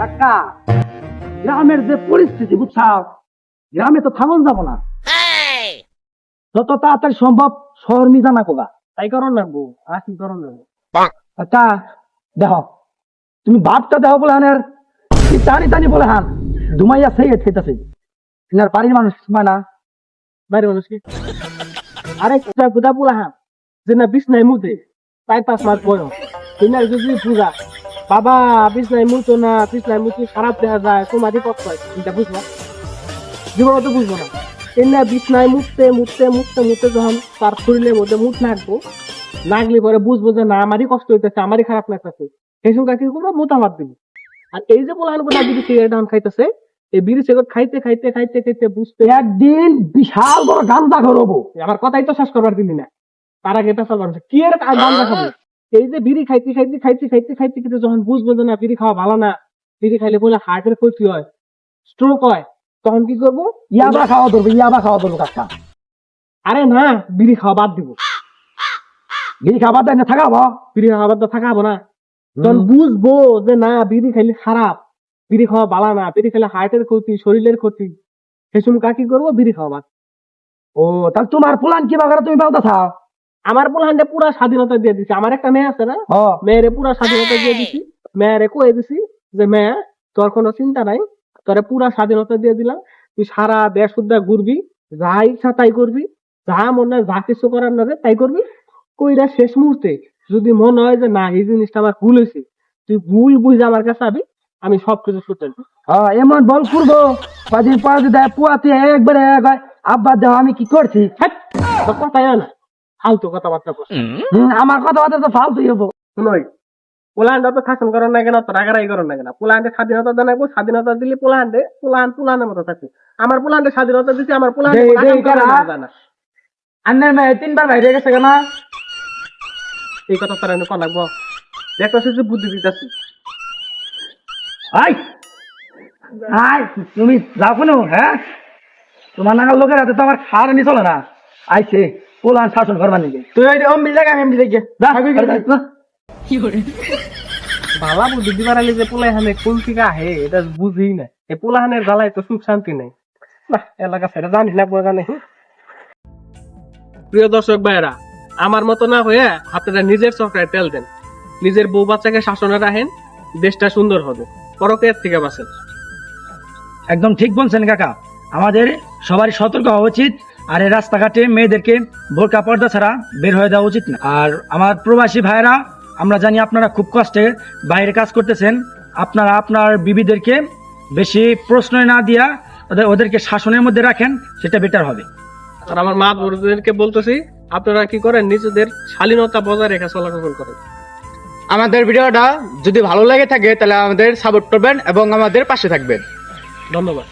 কাকা গ্রামের যে পরিস্থিতি বুঝছাও, গ্রামে তো থামন যাব না, যত তাড়াতাড়ি সম্ভব শহর নিয়ে জানা কোগা। তাই করন না বউ, আর কি করন না। কাকা দেখো, তুমি বাপটা দেখো বলে হানের টানি টানি বলে হান ধুমাইয়া সেই খেতেছে, আর বাড়ির মানুষ মানে না। বাইরে মানুষ কি আরে গুদা পোলা হা যে না বিছনায় মুতে 4-5 মাস বয়স, তোমার যদি পূজা বাবা বিছনায় মুতো না, বিছনায় মুতি খারাপ দেখা যায়, তোমারই কষ্ট হয়, এটা বুঝবো জীবনে তো বুঝবো না। এমনি বিছনায় মুততে মুততে মুততে মুততে যখন তার শরীরের মধ্যে মুখ নাকবো, নাগলে পরে বুঝবো যে না আমারই কষ্ট হইতেছে, আমারই খারাপ লাগতেছে, সেই সঙ্গে কি করবো মোতামাত দিব। আর এই যে পোলাহান গুলা বিড়ি সিগারেট খাইতেছে, এই বিড়ি সিগারেট খাইতে খাইতে খাইতে খাইতে বুঝতে একদিন বিশাল বড় গান্দা করবো। আমার কথাই তো শেষ করবার দিলি না, তার আগে পেশাল বানাচ্ছে কি এর গান্দা খাবো। এই যে বিড়ি খাইতে খাইতে খাইতে খাইতে খাইতে কিন্তু যখন বুঝবো যে না বিড়ি খাওয়া ভালো না, বিড়ি খাইলে বলে হার্টের ক্ষতি হয়, স্ট্রোক হয়, তখন কি করবো? ইয়াবা খাওয়া ধরবো, ইয়াবা খাওয়া ধরবো কাকা। আরে না, বিড়ি খাওয়া বাদ দিব। বিড়ি খাবার দেয় না থাকাবো, বিড়ি খাওয়া বাদ থাকাবো না, তখন বুঝবো যে না বিড়ি খাইলে খারাপ, বিড়ি খাওয়া ভালো না, বিড়ি খাইলে হার্টের ক্ষতি, শরীরের ক্ষতি, সেই সময় কি করবো? বিড়ি খাওয়া বাদ। ও তাহলে তোমার প্ল্যান কি বাগারে তুমি পাওতা থাও? আমার পোলাহান্ডে পুরা স্বাধীনতা দিয়ে দিছি। আমার একটা মেয়ে আছে না, মেয়েরে পুরা স্বাধীনতা দিয়ে দিছি। মেয়েরে কয়ে দিছি যে মেয়ে তোর কোনো চিন্তা নাই, তোরে পুরা স্বাধীনতা দিয়ে দিলাম, তুই সারা দেশ উদ্যা ঘুরবি, যা ইচ্ছা তাই করবি, যা মনে হয় যা কিছু করার না তাই করবি। কইরা শেষ মুহূর্তে যদি মনে হয় যে না এই জিনিসটা আমার ভুল হয়েছে, তুই ভুল বুঝে আমার কাছে আবি, আমি সবকিছু শুনতে। এমন বল করবো কদিন পর দেয় পুয়াতে একবারে আব্বা দেহ আমি কি করছি। কথাই না ফালতু কথাবার্তা করছি। আমার কথাবার্তা তো ফালতুই হবো। শুনোই, পোলাহান্ডে তো শাসন করার না কেন, তো রাগারাগি করার না কেন, পোলাহান্ডে স্বাধীনতা জানাবো, স্বাধীনতা দিলে পোলাহান্ডের মতো থাকছে। আমার পোলাহান্ডে স্বাধীনতা দিচ্ছে, আমার পোলাহান্ডে আন্নের মেয়ে 3বার বাইরে গেছে কেন? এই কথা তারা কন লাগবো, একটা শিশু বুদ্ধি দিতেছি। তুমি যাও কোনো, হ্যাঁ তোমার নাগাল লোকের হাতে তো আমার খাওয়ার নি চলে না। আইছে পোলাহান শাসন করবার নিকে, তুই অম্বিল জায়গা আমি দেখে ভালা বুদ্ধি দিবার আলি যে পোলাহানে কোন থেকে আহে এটা বুঝি না। এই পোলাহানের জ্বালায় তো সুখ শান্তি নেই, এলাকা সেটা জানি না জানে। প্রিয় দর্শক ভাইয়েরা, আমার মতো না হয়ে আপনারা নিজের চক্রায় তেল দেন, নিজের বউ বাচ্চাকে শাসনে রাখেন, দেশটা সুন্দর হবে, পরকের থেকে বাঁচেন। একদম ঠিক বলছেন কাকা, আমাদের সবারই সতর্ক হওয়া উচিত। আর এই রাস্তাঘাটে মেয়েদেরকে বোরকা পর্দা ছাড়া বের হয়ে দেওয়া উচিত না। আর আমার প্রবাসী ভাইরা, আমরা জানি আপনারা খুব কষ্টে বাইরে কাজ করতেছেন, আপনারা আপনার বিবিদেরকে বেশি প্রশ্রয় না দিয়া ওদেরকে শাসনের মধ্যে রাখেন, সেটা বেটার হবে। আর আমার মা বোনদেরকে বলতেছি, আপনারা কি করেন, নিজেদের শালীনতা বজায় রেখে চলাচল করেন। আমাদের ভিডিওটা যদি ভালো লাগে থাকে তাহলে আমাদের সাপোর্ট করবেন এবং আমাদের পাশে থাকবেন। ধন্যবাদ।